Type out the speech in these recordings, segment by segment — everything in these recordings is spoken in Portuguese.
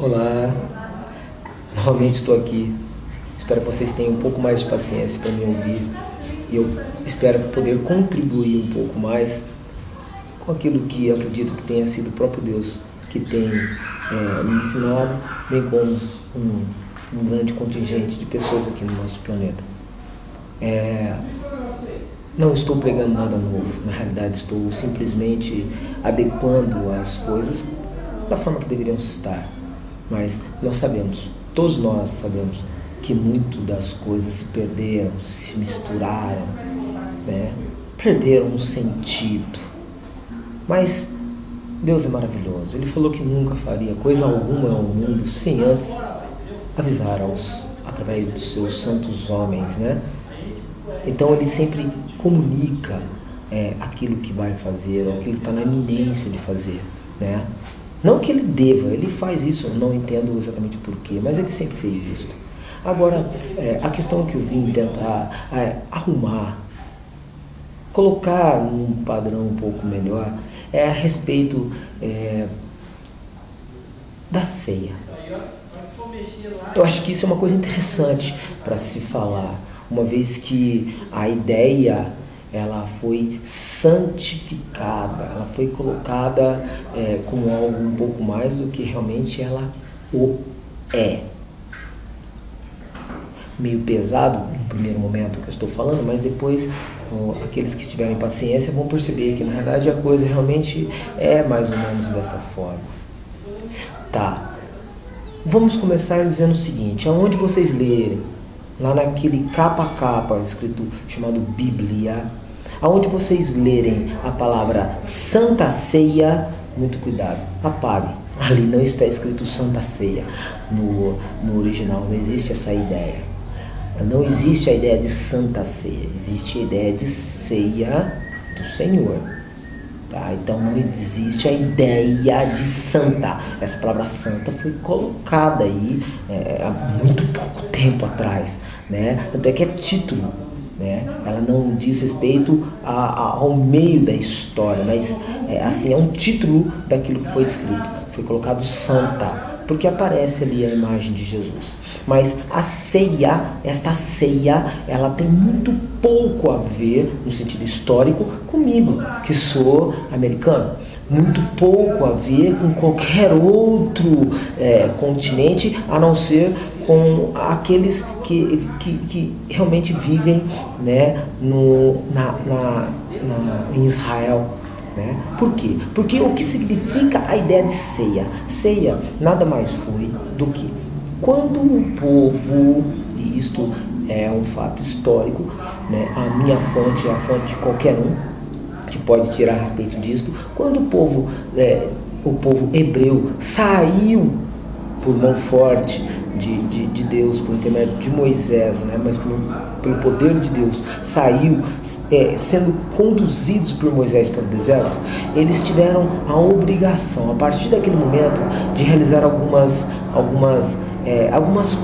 Olá, novamente estou aqui. Espero que vocês tenham um pouco mais de paciência para me ouvir e eu espero poder contribuir um pouco mais com aquilo que eu acredito que tenha sido o próprio Deus que tem me ensinado, bem como um grande contingente de pessoas aqui no nosso planeta. Não estou pregando nada novo, na realidade estou simplesmente adequando as coisas da forma que deveriam estar. Mas nós sabemos, todos nós sabemos, que muito das coisas se perderam, se misturaram, né? Perderam um sentido. Mas Deus é maravilhoso. Ele falou que nunca faria coisa alguma ao mundo sem antes avisar através dos seus santos homens, né? Então ele sempre comunica aquilo que vai fazer, ou aquilo que está na iminência de fazer, né? Não que ele deva, ele faz isso, eu não entendo exatamente o porquê, mas ele sempre fez isso. Agora, a questão que eu vim tentar arrumar, colocar num padrão um pouco melhor, é a respeito da ceia. Eu acho que isso é uma coisa interessante para se falar, uma vez que a ideia ela foi santificada, ela foi colocada como algo um pouco mais do que realmente ela o é. Meio pesado no primeiro momento que eu estou falando, mas depois aqueles que tiverem paciência vão perceber que na verdade a coisa realmente é mais ou menos dessa forma. Tá, vamos começar dizendo o seguinte: aonde vocês lerem, lá naquele capa a capa escrito chamado Bíblia, aonde vocês lerem a palavra Santa Ceia, muito cuidado, apague. Ali não está escrito Santa Ceia. No original não existe essa ideia. Não existe a ideia de Santa Ceia. Existe a ideia de ceia do Senhor. Tá? Então não existe a ideia de santa. Essa palavra santa foi colocada aí há muito pouco tempo atrás, né? Tanto é que é título, né? Ela não diz respeito ao meio da história, mas assim, é um título daquilo que foi escrito. Foi colocado santa, porque aparece ali a imagem de Jesus. Mas a ceia, esta ceia, ela tem muito pouco a ver, no sentido histórico, comigo, que sou americano. Muito pouco a ver com qualquer outro continente, a não ser com aqueles que realmente vivem, né, em Israel. Né? Por quê? Porque o que significa a ideia de ceia? Ceia nada mais foi do que quando o povo, e isto é um fato histórico, né? A minha fonte é a fonte de qualquer um que pode tirar a respeito disto, quando o povo hebreu saiu por mão forte de Deus, por intermédio de Moisés, né? Mas pelo poder de Deus, saiu sendo conduzidos por Moisés para o deserto, eles tiveram a obrigação, a partir daquele momento, de realizar algumas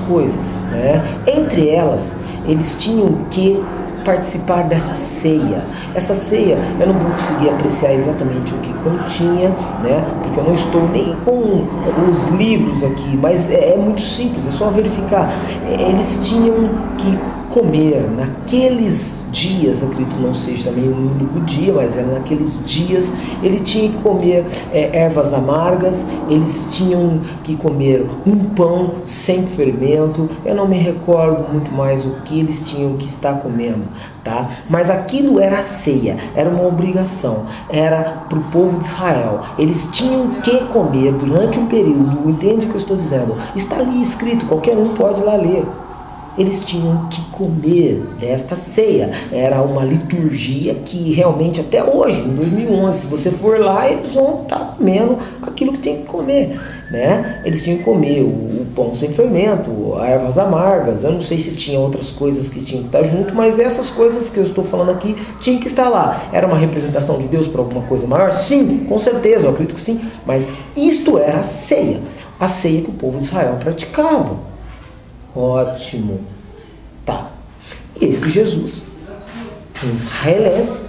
coisas, né? Entre elas, eles tinham que participar dessa ceia. Essa ceia, eu não vou conseguir apreciar exatamente o que continha, né? Porque eu não estou nem com os livros aqui, mas é muito simples, é só verificar. Eles tinham que comer naqueles dias, acredito não seja também um único dia, mas era naqueles dias, ele tinha que comer ervas amargas, eles tinham que comer um pão sem fermento. Eu não me recordo muito mais o que eles tinham que estar comendo, tá? Mas aquilo era a ceia, era uma obrigação, era para o povo de Israel. Eles tinham que comer durante um período, entende o que eu estou dizendo? Está ali escrito, qualquer um pode ir lá ler. Eles tinham que comer desta ceia. Era uma liturgia que realmente até hoje, em 2011, se você for lá, eles vão estar comendo aquilo que tem que comer, né? Eles tinham que comer o pão sem fermento, ervas amargas. Eu não sei se tinha outras coisas que tinham que estar junto, mas essas coisas que eu estou falando aqui tinham que estar lá. Era uma representação de Deus para alguma coisa maior? Sim, com certeza, eu acredito que sim. Mas isto era a ceia que o povo de Israel praticava. Ótimo. Tá. E eis que Jesus, um israelense,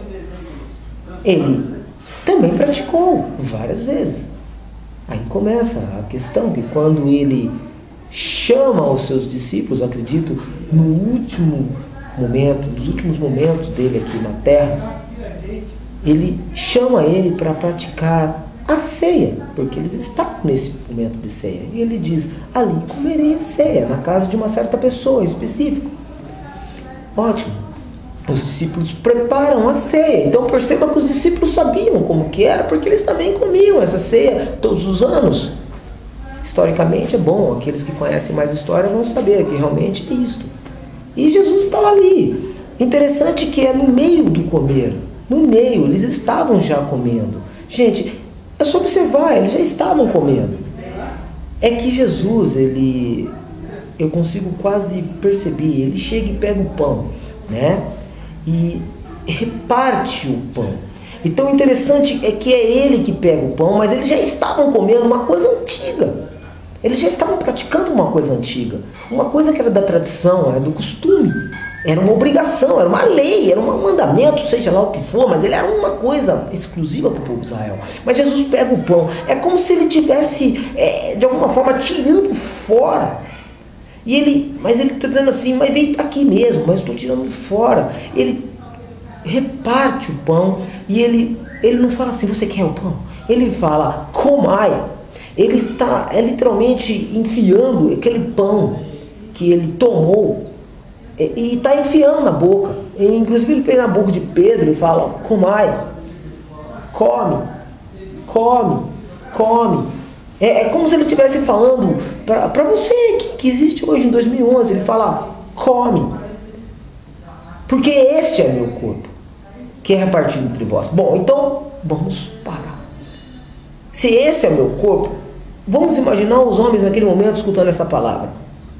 ele também praticou várias vezes. Aí começa a questão que quando ele chama os seus discípulos, acredito, no último momento, nos últimos momentos dele aqui na terra, ele chama ele para praticar a ceia, porque eles estavam nesse momento de ceia. E ele diz, ali comerei a ceia, na casa de uma certa pessoa em específico. Ótimo. Os discípulos preparam a ceia. Então perceba que os discípulos sabiam como que era, porque eles também comiam essa ceia todos os anos. Historicamente é bom, aqueles que conhecem mais história vão saber que realmente é isto. E Jesus estava ali. Interessante que é no meio do comer. No meio, eles estavam já comendo. Gente, é só observar, eles já estavam comendo. É que Jesus, eu consigo quase perceber, ele chega e pega o pão, né? E reparte o pão. Então o interessante é que é ele que pega o pão, mas eles já estavam comendo uma coisa antiga. Eles já estavam praticando uma coisa antiga. Uma coisa que era da tradição, era do costume. Era uma obrigação, era uma lei, era um mandamento, seja lá o que for, mas ele era uma coisa exclusiva para o povo de Israel. Mas Jesus pega o pão, é como se ele tivesse, de alguma forma, tirando fora. Mas ele está dizendo assim, mas vem aqui mesmo, mas estou tirando fora. Ele reparte o pão e ele não fala assim, você quer o pão? Ele fala, comai. Ele está literalmente enfiando aquele pão que ele tomou e está enfiando na boca. Inclusive ele pega na boca de Pedro e fala, comai, come, come, come. É como se ele estivesse falando para você que existe hoje em 2011. Ele fala, come, porque este é meu corpo, que é repartido entre vós. Bom, então vamos parar. Se esse é meu corpo, vamos imaginar os homens naquele momento escutando essa palavra.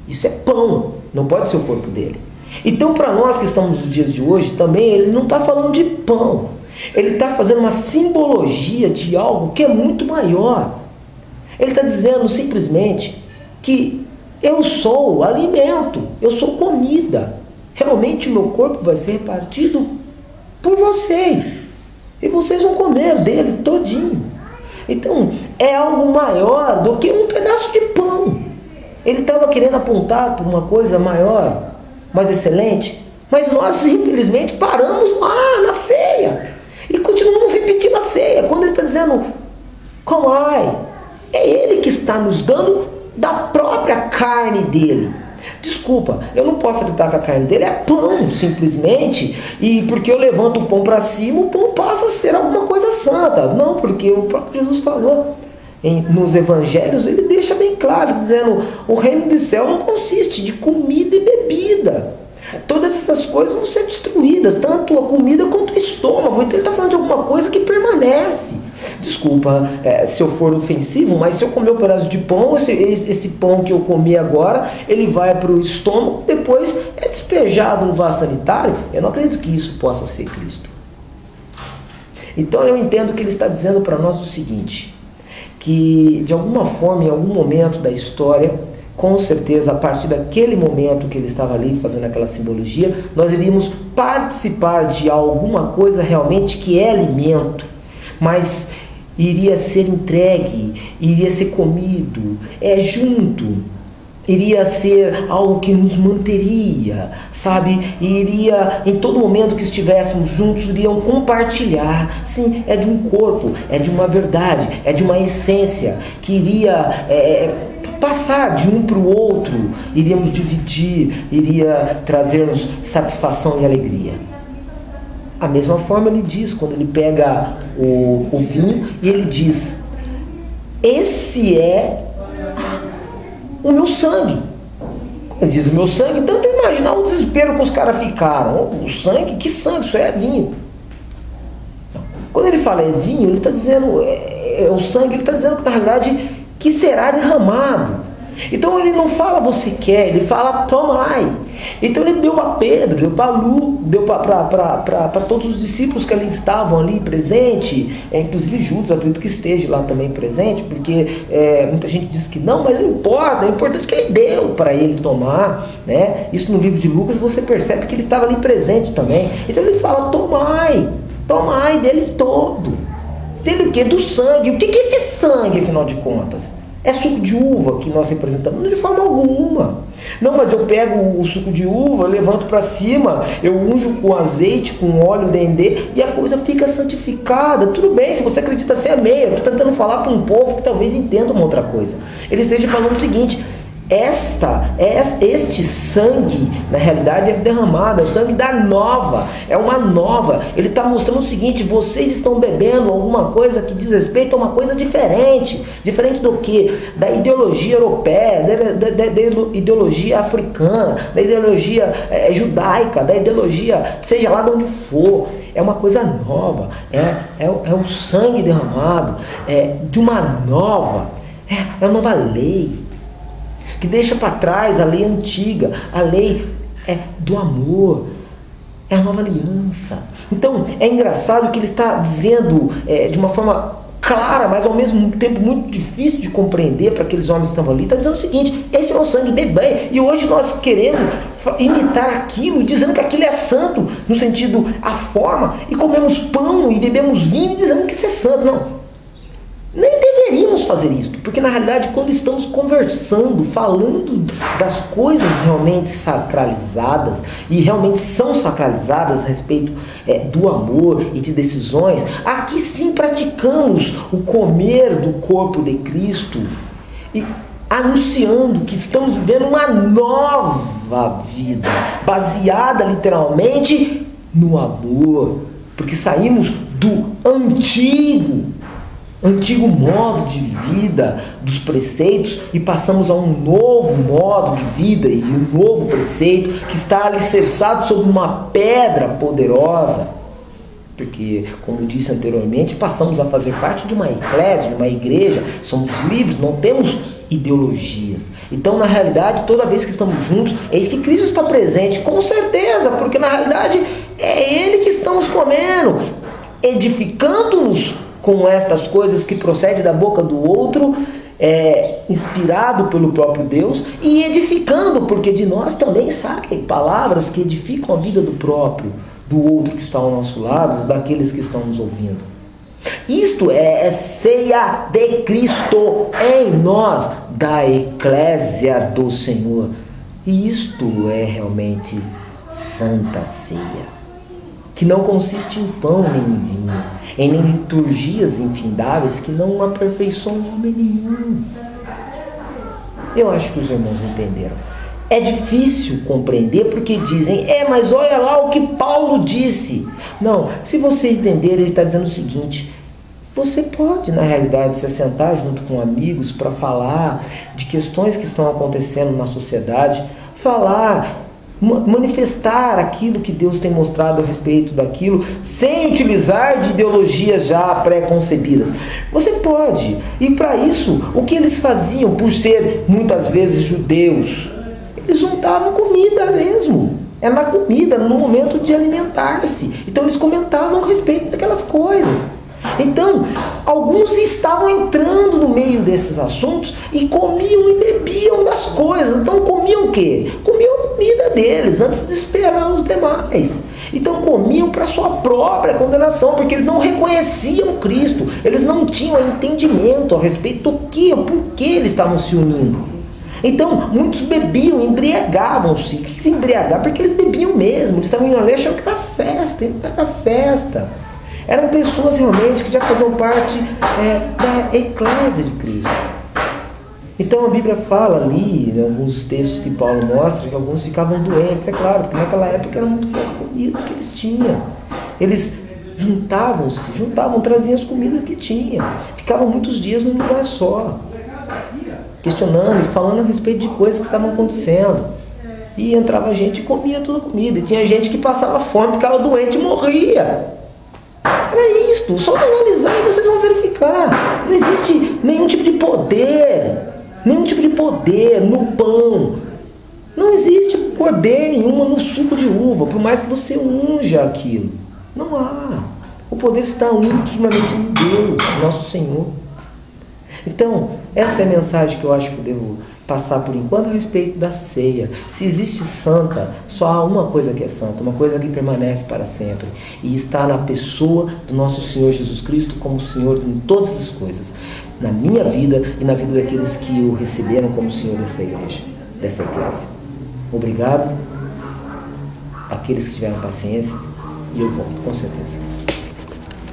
Isso é pão, não pode ser o corpo dele. Então, para nós que estamos nos dias de hoje, também ele não está falando de pão. Ele está fazendo uma simbologia de algo que é muito maior. Ele está dizendo simplesmente que eu sou alimento, eu sou comida. Realmente o meu corpo vai ser repartido por vocês. E vocês vão comer dele todinho. Então, é algo maior do que um pedaço de pão. Ele estava querendo apontar para uma coisa maior, mais excelente, mas nós infelizmente paramos lá na ceia e continuamos repetindo a ceia. Quando ele está dizendo, comai, é ele que está nos dando da própria carne dele. Desculpa, eu não posso acreditar que a carne dele é pão, simplesmente, e porque eu levanto o pão para cima, o pão passa a ser alguma coisa santa. Não, porque o próprio Jesus falou. Nos evangelhos ele deixa bem claro, dizendo, o reino do céu não consiste de comida e bebida. Todas essas coisas vão ser destruídas, tanto a comida quanto o estômago. Então ele está falando de alguma coisa que permanece. Desculpa se eu for ofensivo, mas se eu comer um pedaço de pão, esse pão que eu comi agora, ele vai para o estômago, depois é despejado no vaso sanitário. Eu não acredito que isso possa ser Cristo. Então eu entendo que ele está dizendo para nós o seguinte, que de alguma forma, em algum momento da história, com certeza, a partir daquele momento que ele estava ali fazendo aquela simbologia, nós iríamos participar de alguma coisa realmente que é alimento, mas iria ser entregue, iria ser comido, junto, iria ser algo que nos manteria, sabe? Iria, em todo momento que estivéssemos juntos, iriam compartilhar. Sim, é de um corpo, é de uma verdade, é de uma essência que iria passar de um para o outro, iríamos dividir, iria trazer-nos satisfação e alegria. A mesma forma ele diz, quando ele pega o vinho e ele diz, esse é o meu sangue. Ele diz o meu sangue, então tenta imaginar o desespero que os caras ficaram. O sangue? Que sangue? Isso é vinho. Quando ele fala é vinho, ele está dizendo, o sangue, ele está dizendo que na realidade que será derramado. Então ele não fala você quer, ele fala tomai. Então ele deu para Pedro, deu para Lu, deu para todos os discípulos que ali estavam ali presentes, inclusive Judas, acredito que esteja lá também presente, porque muita gente diz que não, mas não importa, é importante que ele deu para ele tomar, né? Isso no livro de Lucas você percebe que ele estava ali presente também. Então ele fala tomai, tomai dele todo. Dele o quê? Do sangue. O que é esse sangue, afinal de contas? É suco de uva que nós representamos? De forma alguma. Não, mas eu pego o suco de uva, levanto para cima, eu unjo com azeite, com óleo dendê e a coisa fica santificada. Tudo bem, se você acredita assim, amém. Eu estou tentando falar para um povo que talvez entenda uma outra coisa. Ele esteja falando o seguinte: este sangue, na realidade, é derramado, é o sangue da nova, é uma nova. Ele está mostrando o seguinte: vocês estão bebendo alguma coisa que diz respeito a uma coisa diferente. Diferente do que? Da ideologia europeia, da ideologia africana, da ideologia judaica, da ideologia, seja lá de onde for. É uma coisa nova, é o sangue derramado, de uma nova, é a nova lei, que deixa para trás a lei antiga, a lei do amor, é a nova aliança. Então é engraçado que ele está dizendo de uma forma clara, mas ao mesmo tempo muito difícil de compreender para aqueles homens que estavam ali. Está dizendo o seguinte: esse é o sangue, bebei. E hoje nós queremos imitar aquilo, dizendo que aquilo é santo, no sentido, a forma, e comemos pão e bebemos vinho dizendo que isso é santo. Não. Nem deveríamos fazer isso, porque na realidade, quando estamos conversando, falando das coisas realmente sacralizadas, e realmente são sacralizadas a respeito do amor e de decisões, aqui sim praticamos o comer do corpo de Cristo, e anunciando que estamos vivendo uma nova vida, baseada literalmente no amor, porque saímos do antigo modo de vida, dos preceitos, e passamos a um novo modo de vida e um novo preceito que está alicerçado sobre uma pedra poderosa. Porque, como disse anteriormente, passamos a fazer parte de uma eclésia, de uma igreja, somos livres, não temos ideologias. Então, na realidade, toda vez que estamos juntos, eis que Cristo está presente, com certeza, porque na realidade é Ele que estamos comendo, edificando-nos com estas coisas que procedem da boca do outro, inspirado pelo próprio Deus, e edificando, porque de nós também saem palavras que edificam a vida do outro que está ao nosso lado, daqueles que estão nos ouvindo. Isto é ceia de Cristo em nós, da eclésia do Senhor. E isto é realmente santa ceia, que não consiste em pão nem em vinho, em nem liturgias infindáveis que não aperfeiçoam homem nenhum. Eu acho que os irmãos entenderam. É difícil compreender porque dizem: mas olha lá o que Paulo disse. Não, se você entender, ele está dizendo o seguinte: você pode, na realidade, se sentar junto com amigos para falar de questões que estão acontecendo na sociedade, manifestar aquilo que Deus tem mostrado a respeito daquilo, sem utilizar de ideologias já pré-concebidas. Você pode. E para isso, o que eles faziam, por ser muitas vezes judeus, eles juntavam comida mesmo. É na comida, no momento de alimentar-se. Então eles comentavam a respeito daquelas coisas. Então, alguns estavam entrando no meio desses assuntos e comiam e bebiam das coisas. Então comiam o quê? Comiam a comida deles, antes de esperar os demais. Então comiam para sua própria condenação, porque eles não reconheciam Cristo. Eles não tinham entendimento a respeito do por que eles estavam se unindo. Então, muitos bebiam, embriagavam-se. O que se embriagar? Porque eles bebiam mesmo. Eles estavam indo ali achando que era festa, era festa. Eram pessoas realmente que já faziam parte da eclésia de Cristo. Então a Bíblia fala ali, em alguns textos que Paulo mostra, que alguns ficavam doentes, é claro, porque naquela época era muito pouca comida que eles tinham. Eles juntavam, traziam as comidas que tinham. Ficavam muitos dias num lugar só, questionando e falando a respeito de coisas que estavam acontecendo. E entrava gente e comia toda a comida. E tinha gente que passava fome, ficava doente e morria. Era isto, só analisar e vocês vão verificar. Não existe nenhum tipo de poder no pão. Não existe poder nenhuma no suco de uva, por mais que você unja aquilo. Não há. O poder está intimamente em Deus, nosso Senhor. Então, esta é a mensagem que eu acho que eu devo passar por enquanto a respeito da ceia. Se existe santa, só há uma coisa que é santa, uma coisa que permanece para sempre, e está na pessoa do nosso Senhor Jesus Cristo como Senhor em todas as coisas, na minha vida e na vida daqueles que o receberam como Senhor dessa igreja, dessa eclésia. Obrigado àqueles que tiveram paciência, e eu volto, com certeza.